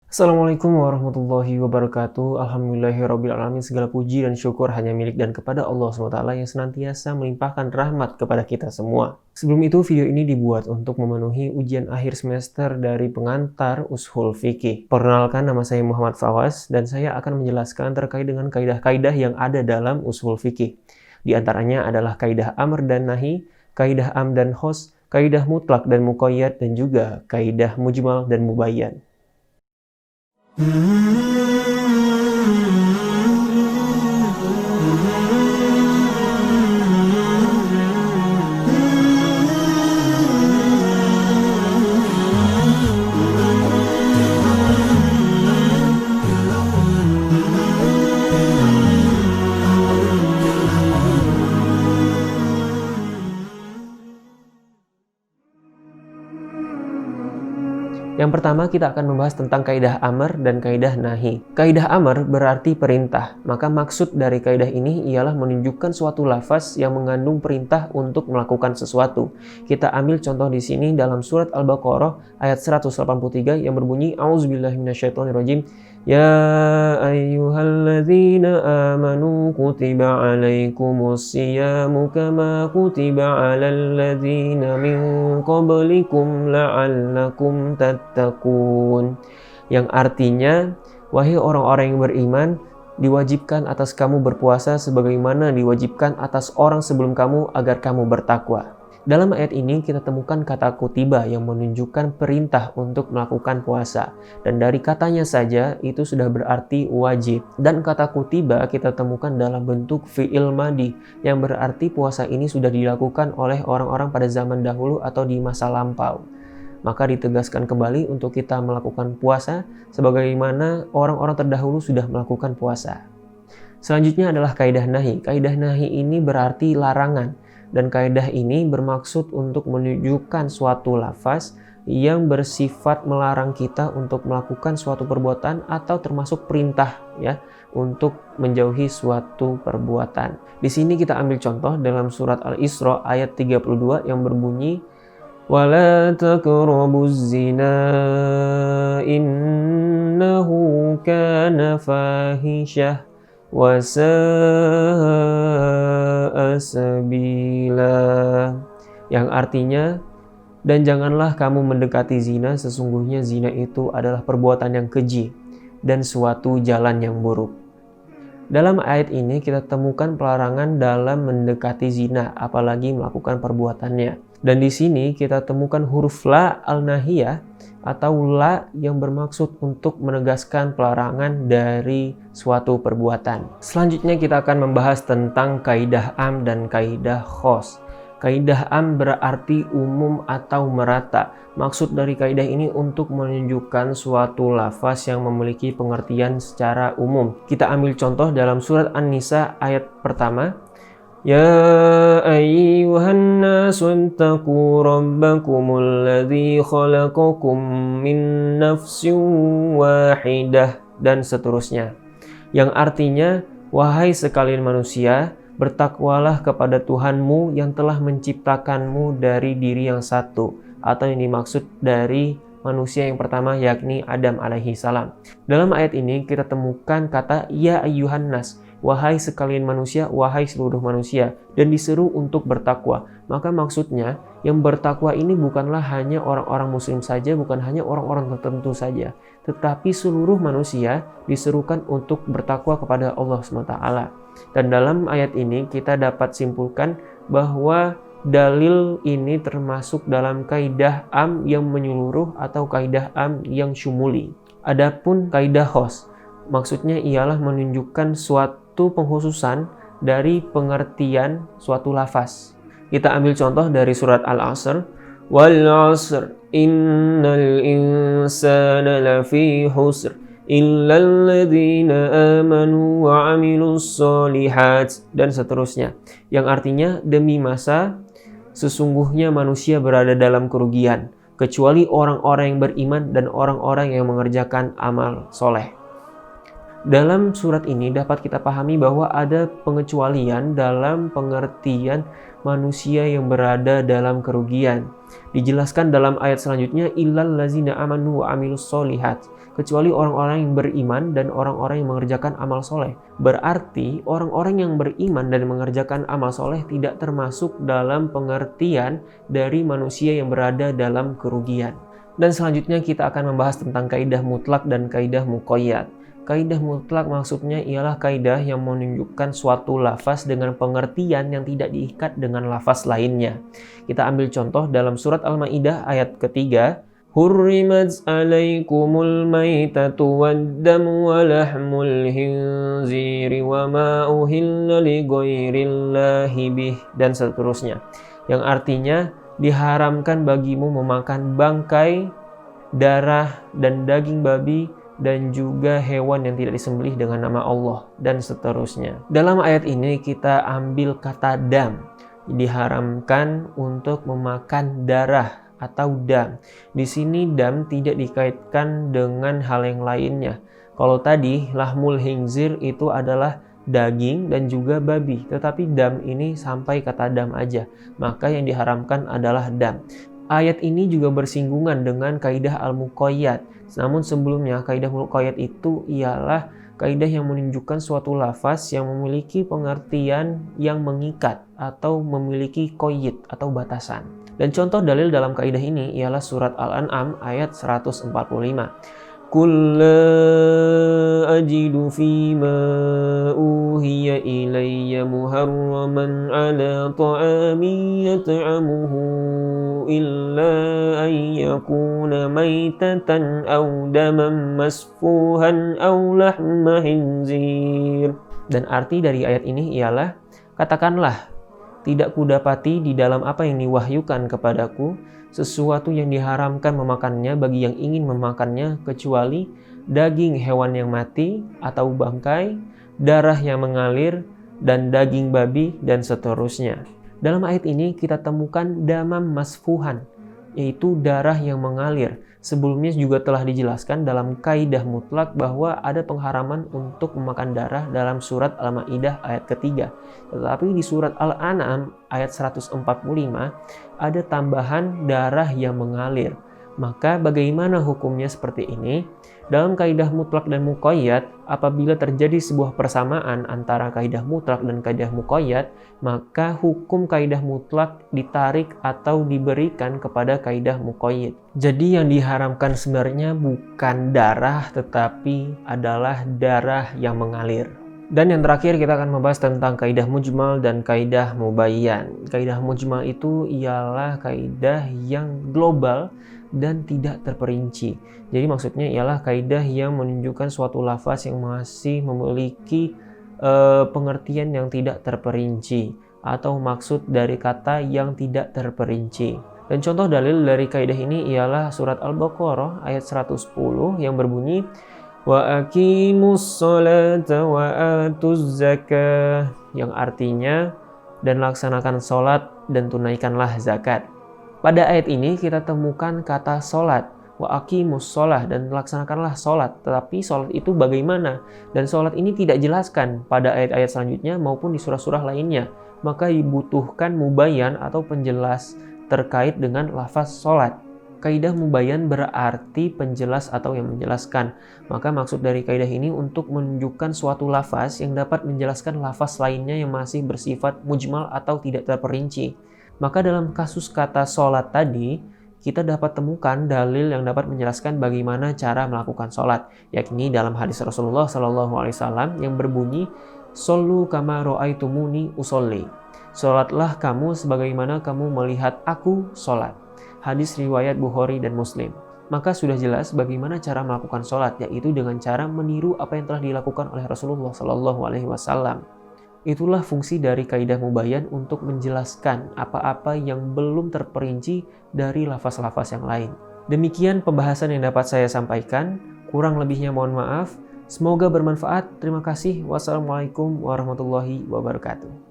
Assalamualaikum warahmatullahi wabarakatuh. Alhamdulillahirrabbilalamin. Segala puji dan syukur hanya milik dan kepada Allah SWT yang senantiasa melimpahkan rahmat kepada kita semua. Sebelum itu, video ini dibuat untuk memenuhi ujian akhir semester dari pengantar Ushul Fikih. Perkenalkan, nama saya Muhammad Fawaz dan saya akan menjelaskan terkait dengan kaidah-kaidah yang ada dalam Ushul Fikih. Di antaranya adalah kaidah amr dan nahi, kaidah am dan khos, kaidah mutlak dan muqayyad, dan juga kaidah mujmal dan mubayyan. Yang pertama, kita akan membahas tentang kaidah amr dan kaidah nahi. Kaidah amr berarti perintah, maka maksud dari kaidah ini ialah menunjukkan suatu lafaz yang mengandung perintah untuk melakukan sesuatu. Kita ambil contoh di sini dalam surat Al-Baqarah ayat 183 yang berbunyi A'udzubillahiminasyaitonirrajim. Ya ayyuhalladzina amanu kutiba alaikumus siyamu kama kutiba alal ladzina min qablikum la'allakum tattaqun. Yang artinya, wahai orang-orang yang beriman, diwajibkan atas kamu berpuasa sebagaimana diwajibkan atas orang sebelum kamu agar kamu bertakwa. Dalam ayat ini kita temukan kata kutiba yang menunjukkan perintah untuk melakukan puasa. Dan dari katanya saja itu sudah berarti wajib. Dan kata kutiba kita temukan dalam bentuk fi'il madi yang berarti puasa ini sudah dilakukan oleh orang-orang pada zaman dahulu atau di masa lampau. Maka ditegaskan kembali untuk kita melakukan puasa sebagaimana orang-orang terdahulu sudah melakukan puasa. Selanjutnya adalah kaidah nahi. Kaidah nahi ini berarti larangan. Dan kaidah ini bermaksud untuk menunjukkan suatu lafaz yang bersifat melarang kita untuk melakukan suatu perbuatan atau termasuk perintah ya untuk menjauhi suatu perbuatan. Di sini kita ambil contoh dalam surat Al-Isra ayat 32 yang berbunyi وَلَا تَقْرَبُوا الزِّنَا إِنَّهُ كَانَ فَاحِشَةً wasa'a sabila, yang artinya, dan janganlah kamu mendekati zina, sesungguhnya zina itu adalah perbuatan yang keji dan suatu jalan yang buruk. Dalam ayat ini kita temukan pelarangan dalam mendekati zina, apalagi melakukan perbuatannya. Dan di sini kita temukan huruf la al-nahiyah atau la yang bermaksud untuk menegaskan pelarangan dari suatu perbuatan. Selanjutnya kita akan membahas tentang kaidah am dan kaidah khos. Kaidah am berarti umum atau merata. Maksud dari kaidah ini untuk menunjukkan suatu lafaz yang memiliki pengertian secara umum. Kita ambil contoh dalam surat An-Nisa ayat pertama. Ya ayyuhan nasu ittaqu rabbakumul ladzi khalaqakum min nafsin wahidah, dan seterusnya. Yang artinya, wahai sekalian manusia, bertakwalah kepada Tuhanmu yang telah menciptakanmu dari diri yang satu, atau yang dimaksud dari manusia yang pertama yakni Adam alaihi salam. Dalam ayat ini kita temukan kata ya ayyuhan nas, wahai sekalian manusia, wahai seluruh manusia, dan diseru untuk bertakwa. Maka maksudnya yang bertakwa ini bukanlah hanya orang-orang muslim saja, bukan hanya orang-orang tertentu saja, tetapi seluruh manusia diserukan untuk bertakwa kepada Allah SWT. Dan dalam ayat ini kita dapat simpulkan bahwa dalil ini termasuk dalam kaidah am yang menyeluruh atau kaidah am yang syumuli. Adapun kaidah khos, maksudnya ialah menunjukkan suatu pengkhususan dari pengertian suatu lafaz. Kita ambil contoh dari surat Al-Asr. Wal 'asr innal insana lafi khusr illal ladzina amanu wa 'amilus sholihat, dan seterusnya. Yang artinya, demi masa sesungguhnya manusia berada dalam kerugian kecuali orang-orang yang beriman dan orang-orang yang mengerjakan amal soleh. Dalam surat ini dapat kita pahami bahwa ada pengecualian dalam pengertian manusia yang berada dalam kerugian. Dijelaskan dalam ayat selanjutnya, illal ladzina amanu wa amilus solihat, kecuali orang-orang yang beriman dan orang-orang yang mengerjakan amal soleh. Berarti orang-orang yang beriman dan mengerjakan amal soleh tidak termasuk dalam pengertian dari manusia yang berada dalam kerugian. Dan selanjutnya kita akan membahas tentang kaidah mutlak dan kaidah muqayyad. Kaidah mutlak maksudnya ialah kaidah yang menunjukkan suatu lafaz dengan pengertian yang tidak diikat dengan lafaz lainnya. Kita ambil contoh dalam surat Al-Maidah ayat ketiga. Hurrimat alaikumul maitatu waddamu wa lahmul hinziri wa ma uhilla li ghairillahi bih, dan seterusnya. Yang artinya diharamkan bagimu memakan bangkai, darah, dan daging babi, dan juga hewan yang tidak disembelih dengan nama Allah, dan seterusnya. Dalam ayat ini kita ambil kata dam, diharamkan untuk memakan darah atau dam. Di sini dam tidak dikaitkan dengan hal yang lainnya. Kalau tadi lahmul hinzir itu adalah daging dan juga babi, tetapi dam ini sampai kata dam aja, maka yang diharamkan adalah dam. Ayat ini juga bersinggungan dengan kaidah al-muqayyad. Namun sebelumnya, kaidah muqayyad itu ialah kaidah yang menunjukkan suatu lafaz yang memiliki pengertian yang mengikat atau memiliki qayyid atau batasan. Dan contoh dalil dalam kaidah ini ialah surat Al-An'am ayat 145. Qul la ajidu fima uhiya ilayya muharraman ala ta'amin yat'amuhu illa an yakuna maitatan aw daman masfuhan aw lahma khinzir. Dan arti dari ayat ini ialah, katakanlah, tidak kudapati di dalam apa yang diwahyukan kepadaku sesuatu yang diharamkan memakannya bagi yang ingin memakannya kecuali daging hewan yang mati atau bangkai, darah yang mengalir, dan daging babi, dan seterusnya. Dalam ayat ini kita temukan damam masfuhan, yaitu darah yang mengalir. Sebelumnya juga telah dijelaskan dalam kaidah mutlak bahwa ada pengharaman untuk memakan darah dalam surat Al-Maidah ayat ketiga. Tetapi di surat Al-An'am ayat 145 ada tambahan darah yang mengalir. Maka bagaimana hukumnya seperti ini? Dalam kaidah mutlak dan muqayyad, apabila terjadi sebuah persamaan antara kaidah mutlak dan kaidah muqayyad, maka hukum kaidah mutlak ditarik atau diberikan kepada kaidah muqayyad. Jadi yang diharamkan sebenarnya bukan darah, tetapi adalah darah yang mengalir. Dan yang terakhir kita akan membahas tentang kaidah mujmal dan kaidah mubayyan. Kaidah mujmal itu ialah kaidah yang global dan tidak terperinci. Jadi maksudnya ialah kaidah yang menunjukkan suatu lafaz yang masih memiliki pengertian yang tidak terperinci atau maksud dari kata yang tidak terperinci. Dan contoh dalil dari kaidah ini ialah surat Al-Baqarah ayat 110 yang berbunyi wa aqimus sholata wa atuz zakah, yang artinya dan laksanakan sholat dan tunaikanlah zakat. Pada ayat ini kita temukan kata sholat, wa aqimus sholah, dan laksanakanlah sholat. Tetapi sholat itu bagaimana? Dan sholat ini tidak jelaskan pada ayat-ayat selanjutnya maupun di surah-surah lainnya. Maka dibutuhkan mubayyan atau penjelas terkait dengan lafaz sholat. Kaidah mubayyan berarti penjelas atau yang menjelaskan. Maka maksud dari kaidah ini untuk menunjukkan suatu lafaz yang dapat menjelaskan lafaz lainnya yang masih bersifat mujmal atau tidak terperinci. Maka dalam kasus kata sholat tadi, kita dapat temukan dalil yang dapat menjelaskan bagaimana cara melakukan sholat, yakni dalam hadis Rasulullah SAW yang berbunyi, "Shollu kama ra'aitumuni usolli." Sholatlah kamu sebagaimana kamu melihat aku sholat. Hadis riwayat Bukhari dan Muslim. Maka sudah jelas bagaimana cara melakukan sholat, yaitu dengan cara meniru apa yang telah dilakukan oleh Rasulullah SAW. Itulah fungsi dari kaidah mubayyan untuk menjelaskan apa-apa yang belum terperinci dari lafaz-lafaz yang lain. Demikian pembahasan yang dapat saya sampaikan. Kurang lebihnya mohon maaf. Semoga bermanfaat. Terima kasih. Wassalamualaikum warahmatullahi wabarakatuh.